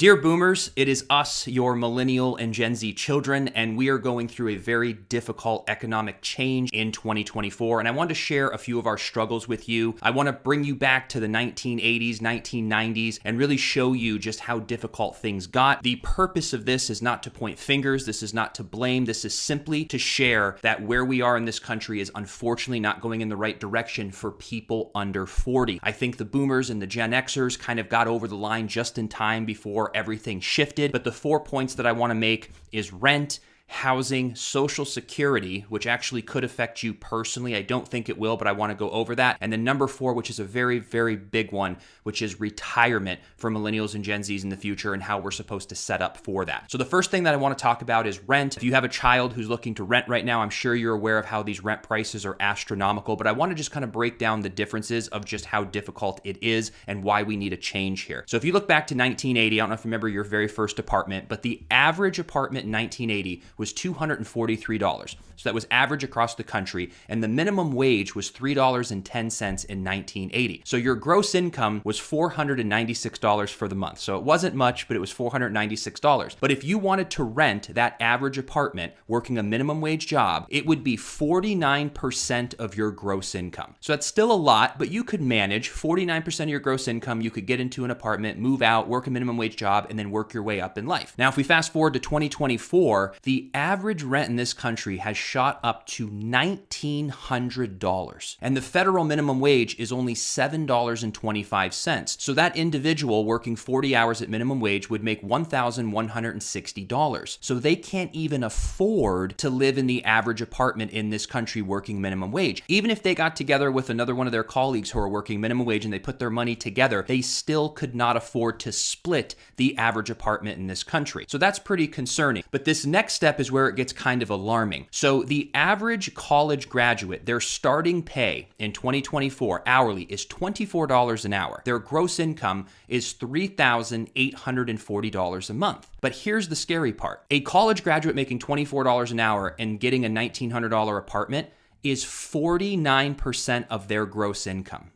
Dear Boomers, it is us, your Millennial and Gen Z children, and we are going through a very difficult economic change in 2024, and I wanted to share a few of our struggles with you. I want to bring you back to the 1980s, 1990s, and really show you just how difficult things got. The purpose of this is not to point fingers, this is not to blame, this is simply to share that where we are in this country is unfortunately not going in the right direction for people under 40. I think the Boomers and the Gen Xers kind of got over the line just in time before everything shifted. But the 4 points that I want to make is rent, housing, Social Security, which actually could affect you personally. I don't think it will, but I want to go over that. And then number 4, which is a very, very big one, which is retirement for millennials and Gen Zs in the future and how we're supposed to set up for that. So the first thing that I want to talk about is rent. If you have a child who's looking to rent right now, I'm sure you're aware of how these rent prices are astronomical, but I want to just kind of break down the differences of just how difficult it is and why we need a change here. So if you look back to 1980, I don't know if you remember your very first apartment, but the average apartment in 1980 was $243. So that was average across the country. And the minimum wage was $3.10 in 1980. So your gross income was $496 for the month. So it wasn't much, but it was $496. But if you wanted to rent that average apartment working a minimum wage job, it would be 49% of your gross income. So that's still a lot, but you could manage 49% of your gross income. You could get into an apartment, move out, work a minimum wage job, and then work your way up in life. Now, if we fast forward to 2024, the average rent in this country has shot up to $1,900. And the federal minimum wage is only $7.25. So that individual working 40 hours at minimum wage would make $1,160. So they can't even afford to live in the average apartment in this country working minimum wage. Even if they got together with another one of their colleagues who are working minimum wage and they put their money together, they still could not afford to split the average apartment in this country. So that's pretty concerning. But this next step is where it gets kind of alarming. So the average college graduate, their starting pay in 2024 hourly is $24 an hour. Their gross income is $3,840 a month. But here's the scary part. A college graduate making $24 an hour and getting a $1,900 apartment is 49% of their gross income.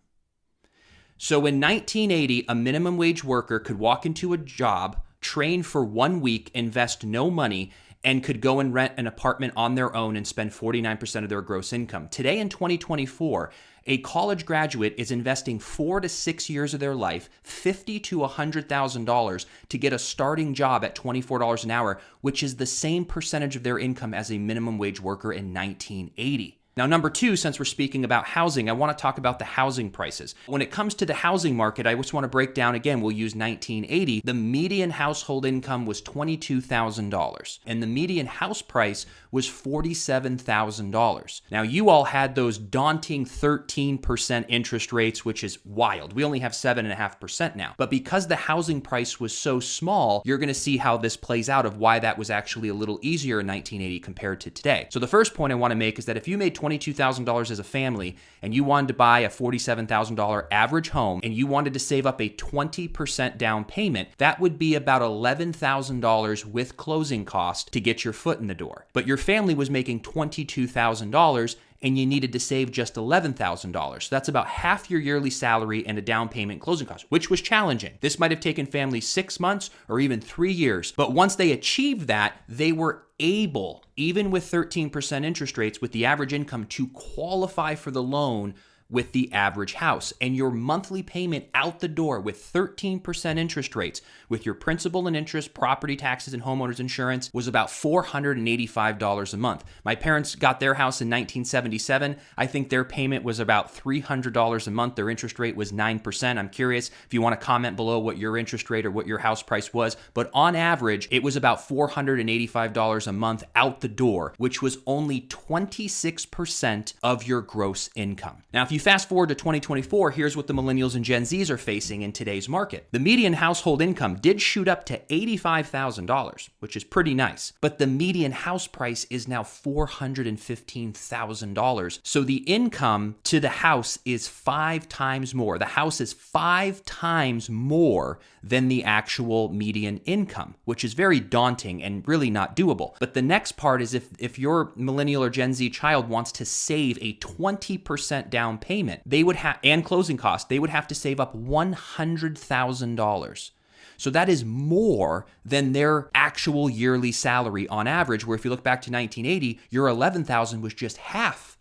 So in 1980, a minimum wage worker could walk into a job, train for 1 week, invest no money, and could go and rent an apartment on their own and spend 49% of their gross income. Today in 2024, a college graduate is investing 4 to 6 years of their life, $50,000 to $100,000 to get a starting job at $24 an hour, which is the same percentage of their income as a minimum wage worker in 1980. Now, number 2, since we're speaking about housing, I want to talk about the housing prices. When it comes to the housing market, I just want to break down again, we'll use 1980. The median household income was $22,000 and the median house price was $47,000. Now, you all had those daunting 13% interest rates, which is wild. We only have 7.5% now. But because the housing price was so small, you're going to see how this plays out of why that was actually a little easier in 1980 compared to today. So the first point I want to make is that if you made $22,000 as a family and you wanted to buy a $47,000 average home and you wanted to save up a 20% down payment, that would be about $11,000 with closing costs to get your foot in the door. But your family was making $22,000 and you needed to save just $11,000. So that's about half your yearly salary and a down payment closing cost, which was challenging. This might have taken families 6 months or even 3 years. But once they achieved that, they were able, even with 13% interest rates, with the average income, to qualify for the loan with the average house. And your monthly payment out the door with 13% interest rates, with your principal and interest, property taxes, and homeowners insurance, was about $485 a month. My parents got their house in 1977. I think their payment was about $300 a month. Their interest rate was 9%. I'm curious if you want to comment below what your interest rate or what your house price was. But on average, it was about $485 a month out the door, which was only 26% of your gross income. Now, if you fast forward to 2024, here's what the millennials and Gen Zs are facing in today's market. The median household income did shoot up to $85,000, which is pretty nice, but the median house price is now $415,000. So the income to the house is 5 times more. The house is 5 times more than the actual median income, which is very daunting and really not doable. But the next part is if your millennial or Gen Z child wants to save a 20% down payment, they would have, and closing costs, they would have to save up $100,000. So that is more than their actual yearly salary on average, where if you look back to 1980, your $11,000 was just half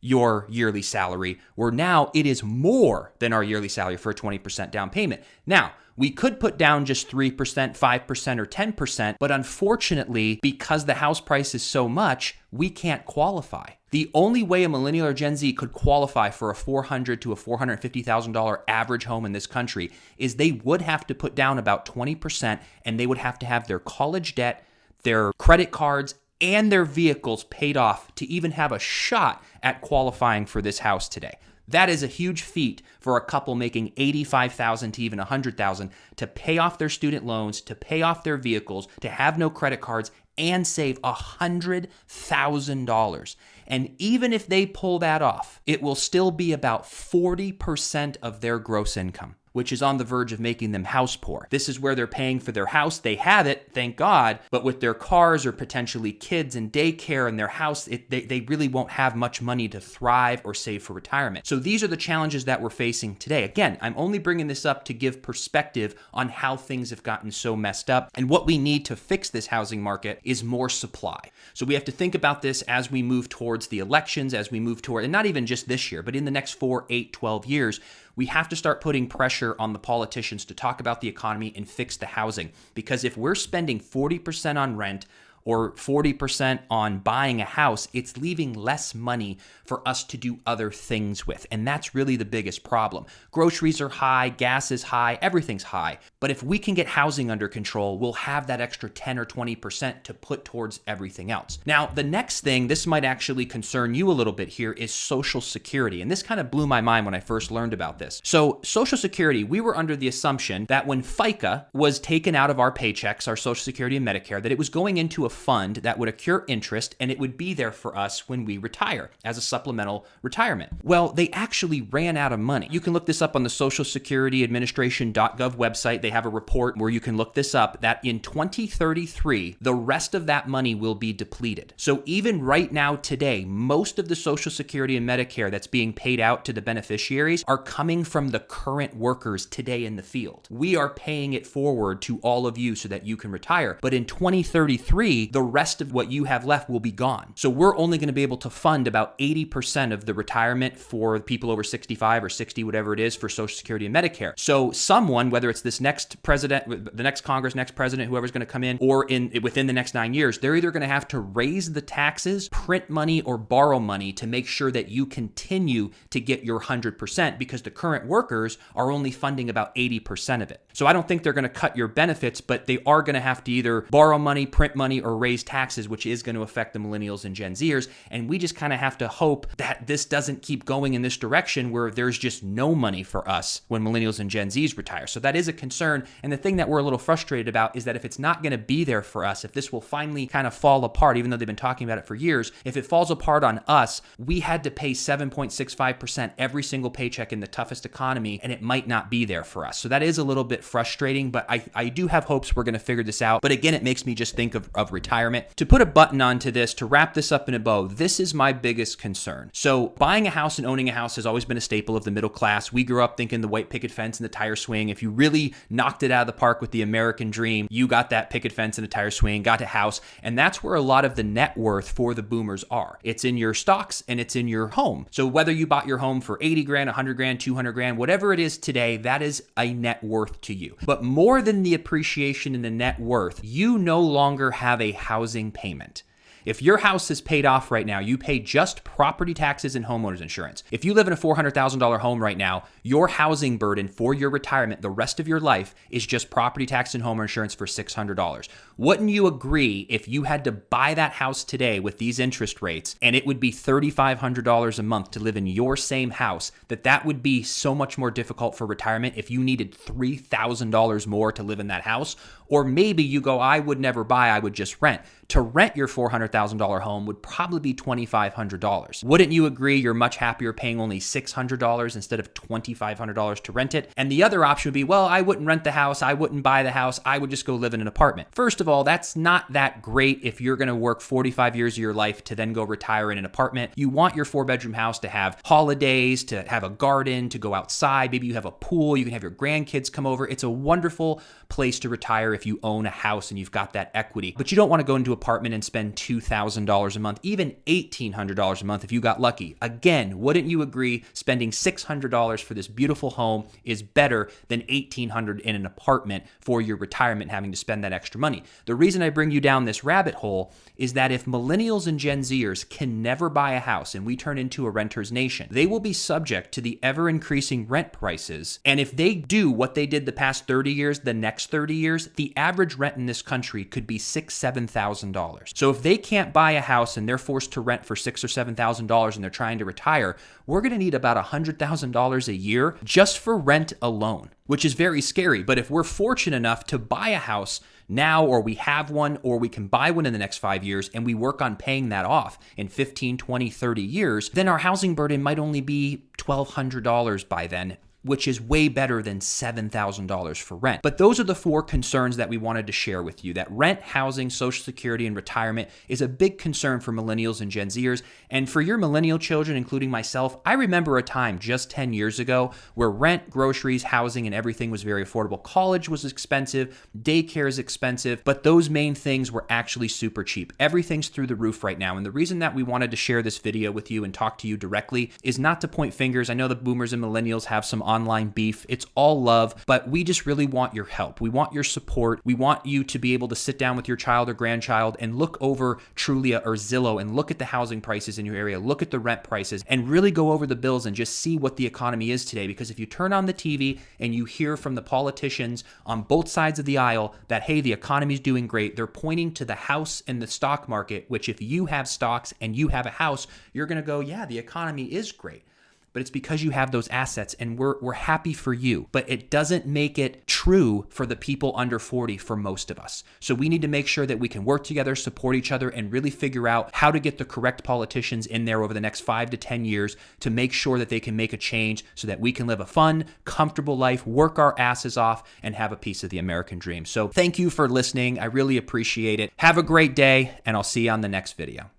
your yearly salary, where now it is more than our yearly salary for a 20% down payment. Now, we could put down just 3%, 5%, or 10%, but unfortunately, because the house price is so much, we can't qualify. The only way a millennial or Gen Z could qualify for a $400,000 to a $450,000 average home in this country is they would have to put down about 20%, and they would have to have their college debt, their credit cards, and their vehicles paid off to even have a shot at qualifying for this house today. That is a huge feat for a couple making $85,000 to even $100,000 to pay off their student loans, to pay off their vehicles, to have no credit cards, and save $100,000. And even if they pull that off, it will still be about 40% of their gross income, which is on the verge of making them house poor. This is where they're paying for their house. They have it, thank God, but with their cars or potentially kids and daycare and their house, they really won't have much money to thrive or save for retirement. So these are the challenges that we're facing today. Again, I'm only bringing this up to give perspective on how things have gotten so messed up. And what we need to fix this housing market is more supply. So we have to think about this as we move towards the elections, as we move toward, and not even just this year, but in the next 4, 8, 12 years, we have to start putting pressure on the politicians to talk about the economy and fix the housing. Because if we're spending 40% on rent or 40% on buying a house, it's leaving less money for us to do other things with. And that's really the biggest problem. Groceries are high, gas is high, everything's high. But if we can get housing under control, we'll have that extra 10 or 20% to put towards everything else. Now, the next thing, this might actually concern you a little bit here, is Social Security. And this kind of blew my mind when I first learned about this. So Social Security, we were under the assumption that when FICA was taken out of our paychecks, our Social Security and Medicare, that it was going into a fund that would accrue interest and it would be there for us when we retire as a supplemental retirement. Well, they actually ran out of money. You can look this up on the Social Security Administration.gov website. They have a report where you can look this up, that in 2033, the rest of that money will be depleted. So even right now today, most of the Social Security and Medicare that's being paid out to the beneficiaries are coming from the current workers today in the field. We are paying it forward to all of you so that you can retire. But in 2033, the rest of what you have left will be gone. So we're only going to be able to fund about 80% of the retirement for people over 65 or 60, whatever it is, for Social Security and Medicare. So someone, whether it's this next president, the next Congress, next president, whoever's going to come in, or within the next 9 years, they're either going to have to raise the taxes, print money, or borrow money to make sure that you continue to get your 100%, because the current workers are only funding about 80% of it. So I don't think they're going to cut your benefits, but they are going to have to either borrow money, print money, or raise taxes, which is going to affect the millennials and Gen Zers. And we just kind of have to hope that this doesn't keep going in this direction where there's just no money for us when millennials and Gen Zs retire. So that is a concern. And the thing that we're a little frustrated about is that if it's not going to be there for us, if this will finally kind of fall apart, even though they've been talking about it for years, if it falls apart on us, we had to pay 7.65% every single paycheck in the toughest economy, and it might not be there for us. So that is a little bit frustrating, but I do have hopes we're going to figure this out. But again, it makes me just think of retirement. To put a button onto this, to wrap this up in a bow, this is my biggest concern. So buying a house and owning a house has always been a staple of the middle class. We grew up thinking the white picket fence and the tire swing. If you really knocked it out of the park with the American dream, you got that picket fence and a tire swing, got a house. And that's where a lot of the net worth for the boomers are. It's in your stocks and it's in your home. So whether you bought your home for 80 grand, 100 grand, 200 grand, whatever it is today, that is a net worth to you. But more than the appreciation in the net worth, you no longer have a housing payment. If your house is paid off right now, you pay just property taxes and homeowners insurance. If you live in a $400,000 home right now, your housing burden for your retirement the rest of your life is just property tax and homeowner insurance for $600. Wouldn't you agree if you had to buy that house today with these interest rates and it would be $3,500 a month to live in your same house, that would be so much more difficult for retirement if you needed $3,000 more to live in that house? Or maybe you go, I would never buy, I would just rent. To rent your $400,000 $100,000 home would probably be $2,500. Wouldn't you agree you're much happier paying only $600 instead of $2,500 to rent it? And the other option would be, well, I wouldn't rent the house, I wouldn't buy the house, I would just go live in an apartment. First of all, that's not that great if you're going to work 45 years of your life to then go retire in an apartment. You want your 4-bedroom house to have holidays, to have a garden, to go outside. Maybe you have a pool, you can have your grandkids come over. It's a wonderful place to retire if you own a house and you've got that equity. But you don't want to go into an apartment and spend $2,000 a month, even $1,800 a month if you got lucky. Again, wouldn't you agree spending $600 for this beautiful home is better than $1,800 in an apartment for your retirement, having to spend that extra money? The reason I bring you down this rabbit hole is that if millennials and Gen Zers can never buy a house and we turn into a renter's nation, they will be subject to the ever-increasing rent prices. And if they do what they did the past 30 years, the next 30 years, the average rent in this country could be $6,000, $7,000. So if they can't buy a house and they're forced to rent for $6,000 or $7,000 and they're trying to retire, we're going to need about $100,000 a year just for rent alone, which is very scary. But if we're fortunate enough to buy a house now, or we have one, or we can buy one in the next 5 years, and we work on paying that off in 15, 20, 30 years, then our housing burden might only be $1,200 by then, which is way better than $7,000 for rent. But those are the 4 concerns that we wanted to share with you, that rent, housing, Social Security, and retirement is a big concern for millennials and Gen Zers. And for your millennial children, including myself, I remember a time just 10 years ago where rent, groceries, housing, and everything was very affordable. College was expensive, daycare is expensive, but those main things were actually super cheap. Everything's through the roof right now. And the reason that we wanted to share this video with you and talk to you directly is not to point fingers. I know the boomers and millennials have some online beef. It's all love, but we just really want your help. We want your support. We want you to be able to sit down with your child or grandchild and look over Trulia or Zillow and look at the housing prices in your area, look at the rent prices, and really go over the bills and just see what the economy is today. Because if you turn on the TV and you hear from the politicians on both sides of the aisle that, hey, the economy's doing great, they're pointing to the house and the stock market, which if you have stocks and you have a house, you're going to go, yeah, the economy is great. But it's because you have those assets, and we're happy for you. But it doesn't make it true for the people under 40 for most of us. So we need to make sure that we can work together, support each other, and really figure out how to get the correct politicians in there over the next 5 to 10 years to make sure that they can make a change so that we can live a fun, comfortable life, work our asses off, and have a piece of the American dream. So thank you for listening. I really appreciate it. Have a great day, and I'll see you on the next video.